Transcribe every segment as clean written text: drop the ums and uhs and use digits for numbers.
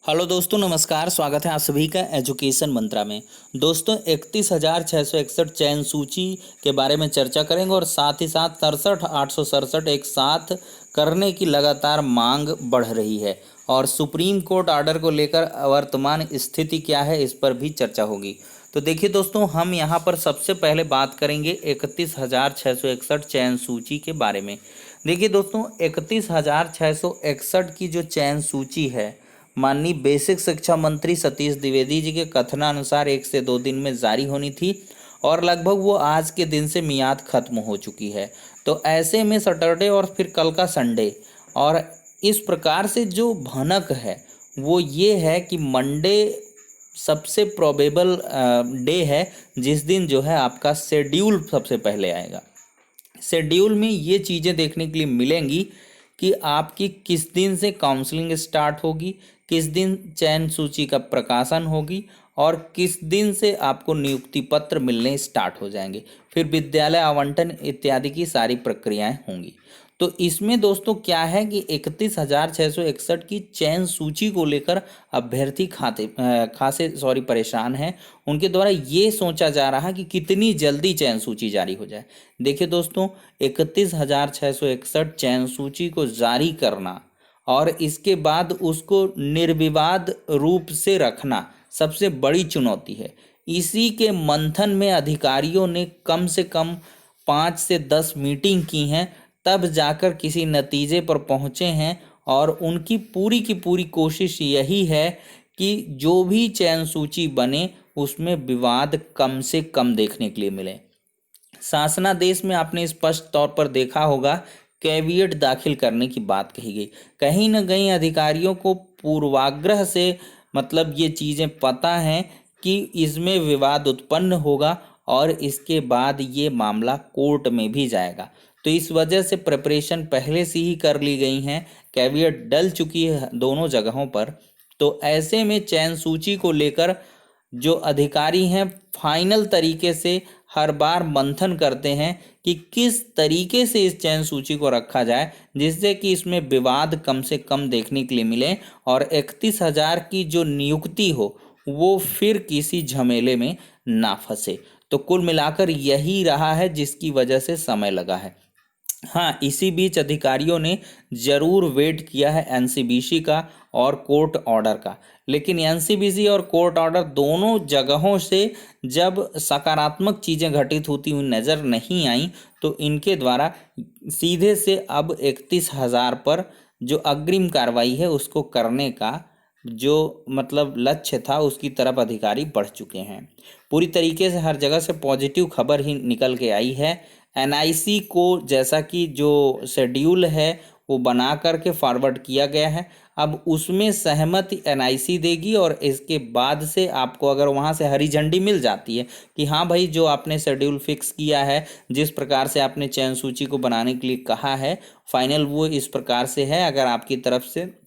Hello दोस्तों, नमस्कार। स्वागत है आप सभी का एजुकेशन मंत्रा में। दोस्तों, 31,661 चयन सूची के बारे में चर्चा करेंगे और साथ ही साथ 63,867 एक साथ करने की लगातार मांग बढ़ रही है और सुप्रीम कोर्ट ऑर्डर को लेकर वर्तमान स्थिति क्या है, इस पर भी चर्चा होगी। तो देखिए दोस्तों, हम यहाँ पर सबसे पहले बात करेंगे 31,661 चयन सूची के बारे में। देखिए दोस्तों, 31,661 की जो चयन सूची है, माननीय बेसिक शिक्षा मंत्री सतीश द्विवेदी जी के कथनानुसार 1 से 2 दिन में जारी होनी थी और लगभग वो आज के दिन से मियाद खत्म हो चुकी है। तो ऐसे में सैटरडे और फिर कल का संडे, और इस प्रकार से जो भनक है वो ये है कि मंडे सबसे प्रोबेबल डे है जिस दिन जो है आपका शेड्यूल सबसे पहले आएगा। शेड्यूल में ये चीज़ें देखने के लिए मिलेंगी कि आपकी किस दिन से काउंसलिंग स्टार्ट होगी, किस दिन चयन सूची का प्रकाशन होगी और किस दिन से आपको नियुक्ति पत्र मिलने स्टार्ट हो जाएंगे। फिर विद्यालय आवंटन इत्यादि की सारी प्रक्रियाएं होंगी। तो इसमें दोस्तों क्या है कि 31,661 की चयन सूची को लेकर अभ्यर्थी खासे परेशान हैं। उनके द्वारा ये सोचा जा रहा है कि कितनी जल्दी चयन सूची जारी हो जाए। देखिए दोस्तों, 31,661 चयन सूची को जारी करना और इसके बाद उसको निर्विवाद रूप से रखना सबसे बड़ी चुनौती है। इसी के मंथन में अधिकारियों ने कम से कम 5 से 10 मीटिंग की हैं, तब जाकर किसी नतीजे पर पहुंचे हैं और उनकी पूरी की पूरी कोशिश यही है कि जो भी चयन सूची बने उसमें विवाद कम से कम देखने के लिए मिले। शासनादेश में आपने स्पष्ट तौर पर देखा होगा, कैविएट दाखिल करने की बात कही गई। कहीं न कहीं अधिकारियों को पूर्वाग्रह से ये चीज़ें पता हैं कि इसमें विवाद उत्पन्न होगा और इसके बाद ये मामला कोर्ट में भी जाएगा। तो इस वजह से प्रिपरेशन पहले से ही कर ली गई हैं, कैविएट डल चुकी है दोनों जगहों पर। तो ऐसे में चयन सूची को लेकर जो अधिकारी हैं फाइनल तरीके से हर बार मंथन करते हैं कि किस तरीके से इस चयन सूची को रखा जाए जिससे कि इसमें विवाद कम से कम देखने के लिए मिले और 31,000 की जो नियुक्ति हो वो फिर किसी झमेले में ना फंसे। तो कुल मिलाकर यही रहा है जिसकी वजह से समय लगा है। हाँ, इसी बीच अधिकारियों ने ज़रूर वेट किया है एनसीबीसी का और कोर्ट ऑर्डर का, लेकिन एनसीबीसी और कोर्ट ऑर्डर दोनों जगहों से जब सकारात्मक चीज़ें घटित होती हुई नज़र नहीं आई, तो इनके द्वारा सीधे से अब 31,000 पर जो अग्रिम कार्रवाई है उसको करने का जो लक्ष्य था उसकी तरफ अधिकारी बढ़ चुके हैं। पूरी तरीके से हर जगह से पॉजिटिव खबर ही निकल के आई है। एनआईसी को जैसा कि जो शेड्यूल है वो बना करके फॉरवर्ड किया गया है, अब उसमें सहमति एनआईसी देगी और इसके बाद से आपको अगर वहाँ से हरी झंडी मिल जाती है कि हाँ भाई, जो आपने शेड्यूल फिक्स किया है, जिस प्रकार से आपने चयन सूची को बनाने के लिए कहा है, फाइनल वो इस प्रकार से है, अगर आपकी तरफ से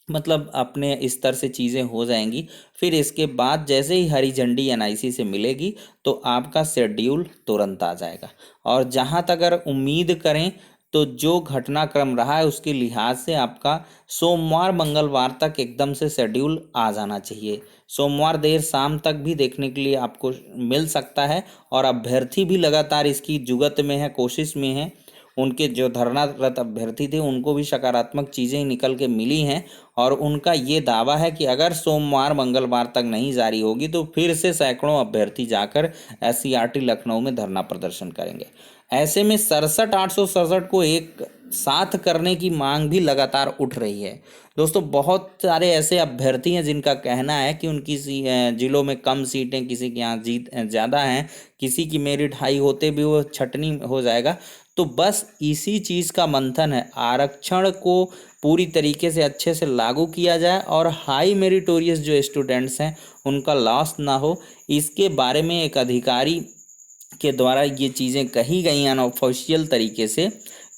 अपने स्तर से चीज़ें हो जाएंगी, फिर इसके बाद जैसे ही हरी झंडी एनआईसी से मिलेगी तो आपका शेड्यूल तुरंत आ जाएगा। और जहाँ तक अगर उम्मीद करें तो जो घटनाक्रम रहा है उसके लिहाज से आपका सोमवार मंगलवार तक एकदम से शेड्यूल आ जाना चाहिए। सोमवार देर शाम तक भी देखने के लिए आपको मिल सकता है और अभ्यर्थी भी लगातार इसकी जुगत में है, कोशिश में है। उनके जो धरनारत अभ्यर्थी थे उनको भी सकारात्मक चीज़ें निकल के मिली हैं और उनका ये दावा है कि अगर सोमवार मंगलवार तक नहीं जारी होगी तो फिर से सैकड़ों अभ्यर्थी जाकर एससीईआरटी लखनऊ में धरना प्रदर्शन करेंगे। ऐसे में 67,867 को एक साथ करने की मांग भी लगातार उठ रही है। दोस्तों, बहुत सारे ऐसे अभ्यर्थी हैं जिनका कहना है कि उनकी जिलों में कम सीटें, किसी के यहाँ जीत ज़्यादा हैं, किसी की मेरिट हाई होते भी वो छटनी हो जाएगा। तो बस इसी चीज़ का मंथन है, आरक्षण को पूरी तरीके से अच्छे से लागू किया जाए और हाई मेरिटोरियस जो स्टूडेंट्स हैं उनका लॉस ना हो। इसके बारे में एक अधिकारी के द्वारा ये चीज़ें कही गई अनऑफिशियल तरीके से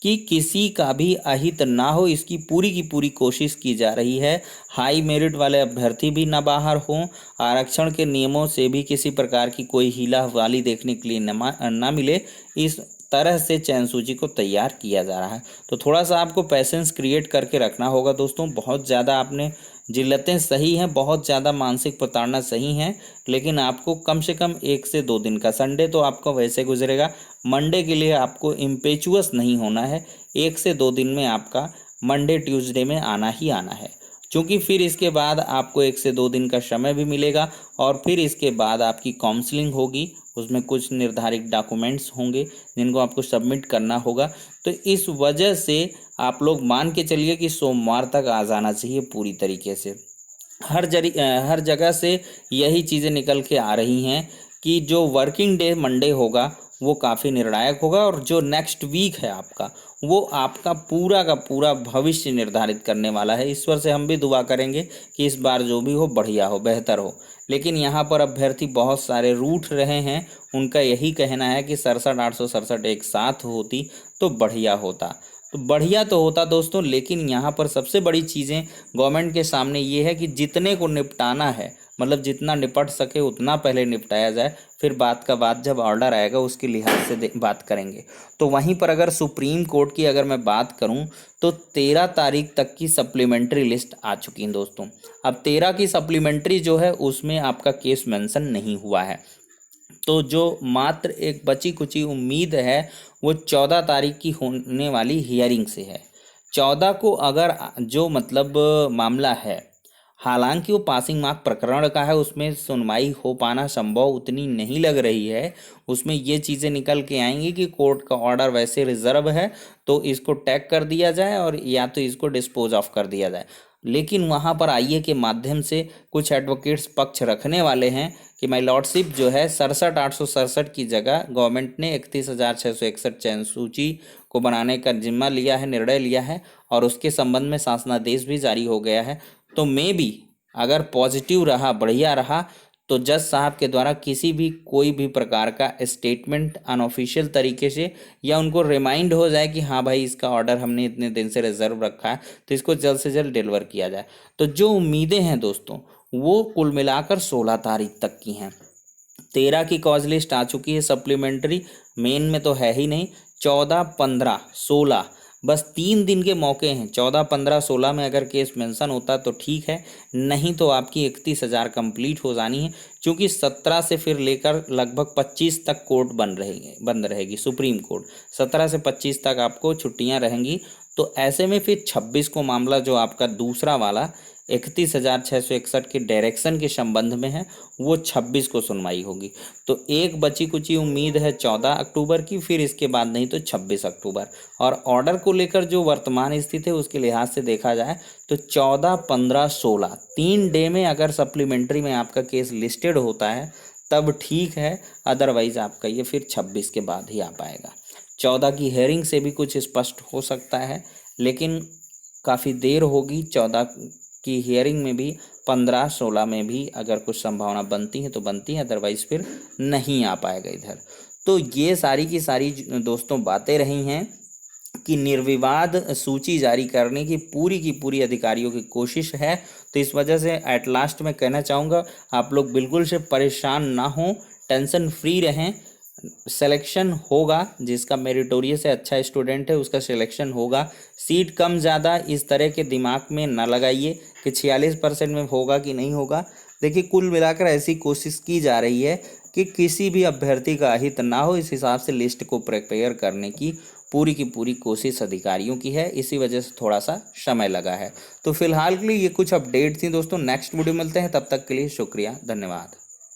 कि किसी का भी अहित ना हो, इसकी की पूरी कोशिश की जा रही है। हाई मेरिट वाले अभ्यर्थी भी ना बाहर हों, आरक्षण के नियमों से भी किसी प्रकार की कोई हीला हवाली देखने के लिए ना मिले, इस तरह से चयन सूची को तैयार किया जा रहा है। तो थोड़ा सा आपको पैसेंस क्रिएट करके रखना होगा दोस्तों। बहुत ज़्यादा आपने जिल्लतें सही हैं, बहुत ज़्यादा मानसिक प्रताड़ना सही हैं, लेकिन आपको कम से कम 1 से 2 दिन का, संडे तो आपका वैसे गुजरेगा, मंडे के लिए आपको इम्पेचुअस नहीं होना है। 1 से 2 दिन में आपका मंडे ट्यूसडे में आना ही आना है, क्योंकि फिर इसके बाद आपको 1 से 2 दिन का समय भी मिलेगा और फिर इसके बाद आपकी काउंसलिंग होगी। उसमें कुछ निर्धारित डॉक्यूमेंट्स होंगे जिनको आपको सबमिट करना होगा। तो इस वजह से आप लोग मान के चलिए कि सोमवार तक आ जाना चाहिए पूरी तरीके से। हर जगह से यही चीज़ें निकल के आ रही हैं कि जो वर्किंग डे मंडे होगा वो काफ़ी निर्णायक होगा और जो नेक्स्ट वीक है आपका, वो आपका पूरा का पूरा भविष्य निर्धारित करने वाला है। ईश्वर से हम भी दुआ करेंगे कि इस बार जो भी हो बढ़िया हो, बेहतर हो। लेकिन यहाँ पर अभ्यर्थी बहुत सारे रूठ रहे हैं, उनका यही कहना है कि 67,867 एक साथ होती तो बढ़िया होता। तो बढ़िया तो होता दोस्तों, लेकिन यहाँ पर सबसे बड़ी चीज़ें गवर्नमेंट के सामने ये है कि जितने को निपटाना है, मतलब जितना निपट सके उतना पहले निपटाया जाए, फिर बात का बात जब ऑर्डर आएगा उसके लिहाज से बात करेंगे। तो वहीं पर अगर सुप्रीम कोर्ट की अगर मैं बात करूं तो 13 तारीख तक की सप्लीमेंट्री लिस्ट आ चुकी है दोस्तों। अब 13 की सप्लीमेंट्री जो है उसमें आपका केस मेंशन नहीं हुआ है, तो जो मात्र एक बची कुची उम्मीद है वो 14 तारीख की होने वाली हियरिंग से है। 14 को अगर जो मतलब मामला है, हालांकि वो पासिंग मार्क प्रकरण का है, उसमें सुनवाई हो पाना संभव उतनी नहीं लग रही है। उसमें ये चीज़ें निकल के आएंगी कि कोर्ट का ऑर्डर वैसे रिजर्व है तो इसको टैग कर दिया जाए और या तो इसको डिस्पोज ऑफ कर दिया जाए। लेकिन वहाँ पर आईए के माध्यम से कुछ एडवोकेट्स पक्ष रखने वाले हैं कि माय लॉर्डशिप जो है 67,867 की जगह गवर्नमेंट ने 31,661 चयन सूची को बनाने का जिम्मा लिया है, निर्णय लिया है और उसके संबंध में शासनादेश भी जारी हो गया है। तो मे बी अगर पॉजिटिव रहा, बढ़िया रहा, तो जज साहब के द्वारा किसी भी कोई भी प्रकार का स्टेटमेंट अनऑफिशियल तरीके से या उनको रिमाइंड हो जाए कि हाँ भाई इसका ऑर्डर हमने इतने दिन से रिजर्व रखा है तो इसको जल्द से जल्द डिलीवर किया जाए। तो जो उम्मीदें हैं दोस्तों वो कुल मिलाकर 16 तारीख तक की हैं। 13 की कॉज लिस्ट आ चुकी है सप्लीमेंट्री, मेन में तो है ही नहीं। 14, 15, 16 बस 3 दिन के मौके हैं। 14, 15, 16 में अगर केस मेंशन होता तो ठीक है, नहीं तो आपकी 31,000 कंप्लीट हो जानी है, क्योंकि 17 से फिर लेकर लगभग 25 तक कोर्ट बंद रहेगी सुप्रीम कोर्ट। 17 से 25 तक आपको छुट्टियां रहेंगी। तो ऐसे में फिर 26 को मामला जो आपका दूसरा वाला 31,661 के डायरेक्शन के संबंध में है वो 26 को सुनवाई होगी। तो एक बची कुची उम्मीद है 14 अक्टूबर की, फिर इसके बाद नहीं तो 26 अक्टूबर। और ऑर्डर को लेकर जो वर्तमान स्थिति है उसके लिहाज से देखा जाए तो 14, 15, 16 3 डे में अगर सप्लीमेंट्री में आपका केस लिस्टेड होता है तब ठीक है, अदरवाइज आपका ये फिर 26 के बाद ही आ पाएगा। 14 की हेयरिंग से भी कुछ स्पष्ट हो सकता है, लेकिन काफ़ी देर होगी। 14 की हियरिंग में भी 15, 16 में भी अगर कुछ संभावना बनती है तो बनती है, अदरवाइज फिर नहीं आ पाएगा इधर। तो ये सारी की सारी दोस्तों बातें रही हैं कि निर्विवाद सूची जारी करने की पूरी अधिकारियों की कोशिश है। तो इस वजह से एट लास्ट मैं कहना चाहूँगा आप लोग बिल्कुल से परेशान ना हों, टेंशन फ्री रहें। सिलेक्शन होगा, जिसका मेरिटोरियस है, अच्छा स्टूडेंट है, उसका सिलेक्शन होगा। सीट कम ज़्यादा इस तरह के दिमाग में ना लगाइए कि 46% में होगा कि नहीं होगा। देखिए कुल मिलाकर ऐसी कोशिश की जा रही है कि किसी भी अभ्यर्थी का अहित ना हो, इस हिसाब से लिस्ट को प्रिपेयर करने की पूरी कोशिश अधिकारियों की है। इसी वजह से थोड़ा सा समय लगा है। तो फिलहाल के लिए ये कुछ अपडेट थी दोस्तों। नेक्स्ट वीडियो मिलते हैं, तब तक के लिए शुक्रिया, धन्यवाद।